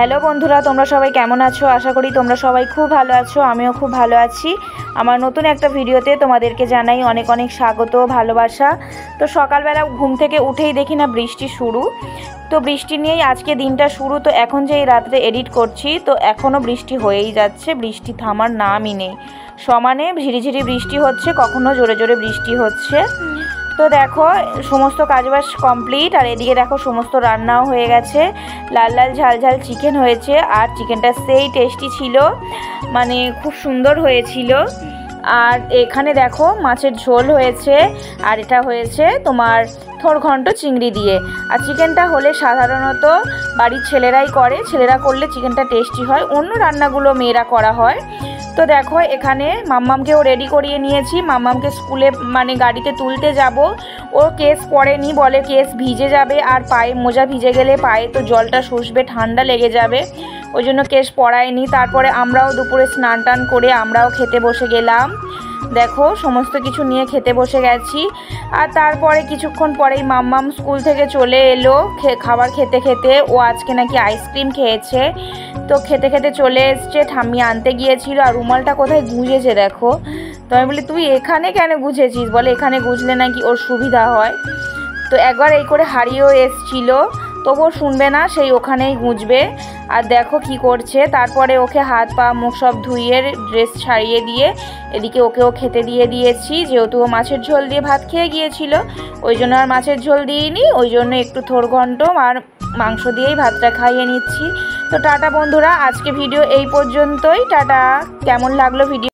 Hello বন্ধুরা, তোমরা সবাই কেমন আছো? আশা করি তোমরা সবাই খুব ভালো আছো। আমিও খুব ভালো আছি। আমার নতুন একটা ভিডিওতে তোমাদেরকে জানাই অনেক অনেক স্বাগত, ভালোবাসা। তো সকালবেলা ঘুম থেকে উঠেই দেখি না বৃষ্টি শুরু। তো বৃষ্টি নিয়েই আজকে দিনটা শুরু। তো এখন যে এই রাত্রে এডিট করছি, তো এখনও বৃষ্টি হয়েই যাচ্ছে, বৃষ্টি থামার নামই নেই। সমানে ঝিরিঝিরি বৃষ্টি হচ্ছে, কখনো জোরে জোরে বৃষ্টি হচ্ছে। তো দেখো সমস্ত কাজবাজ কমপ্লিট, আর এদিকে দেখো সমস্ত রান্নাও হয়ে গেছে। লাল লাল ঝাল ঝাল চিকেন হয়েছে, আর চিকেনটা সেই টেস্টি ছিল, মানে খুব সুন্দর হয়েছিল। আর এখানে দেখো মাছের ঝোল হয়েছে, আর এটা হয়েছে তোমার থোড় ঘন্ট চিংড়ি দিয়ে। আর চিকেনটা হলে সাধারণত বাড়ির ছেলেরাই করে, ছেলেরা করলে চিকেনটা টেস্টি হয়, অন্য রান্নাগুলো মেয়েরা করা হয়। তো দেখো এখানে মাম্মামকেও রেডি করিয়ে নিয়েছি। মাম্মামকে স্কুলে মানে গাড়িতে তুলতে যাব। ও কেস পরেনি, বলে কেস ভিজে যাবে, আর পায়ে মোজা ভিজে গেলে পায়ে তো জলটা শুষবে, ঠান্ডা লেগে যাবে, ওই জন্য কেস পরায়নি। তারপরে আমরাও দুপুরে স্নান টান করে আমরাও খেতে বসে গেলাম। দেখো সমস্ত কিছু নিয়ে খেতে বসে গেছি। আর তারপরে কিছুক্ষণ পরেই মাম্মাম স্কুল থেকে চলে এলো খাবার খেতে খেতে। ও আজকে নাকি আইসক্রিম খেয়েছে, তো খেতে খেতে চলে এসছে। ঠাম্মি আনতে গিয়েছিল, আর রুমালটা কোথায় গুঁজেছে দেখো। তো আমি বলি তুই এখানে কেন গুঁজেছিস? বলে এখানে গুঁজলে নাকি ওর সুবিধা হয়। তো একবার এই করে হারিয়েও এসছিল, তবুও শুনবে না, সেই ওখানেই গুঁজবে। আর দেখো কি করছে। তারপরে ওকে হাত পা মুখ সব ধুইয়ে ড্রেস ছাড়িয়ে দিয়ে এদিকে ওকেও খেতে দিয়ে দিয়েছি, যেহেতু ও মাছের ঝোল দিয়ে ভাত খেয়ে গিয়েছিল, ওই জন্য আর মাছের ঝোল দিইনি, ওই জন্য একটু থোড় ঘন্ট আর মাংস দিয়েই ভাতটা খাইয়ে নিচ্ছি। তো টাটা বন্ধুরা, আজকে ভিডিও এই পর্যন্তই। টাটা। কেমন লাগলো ভিডিও?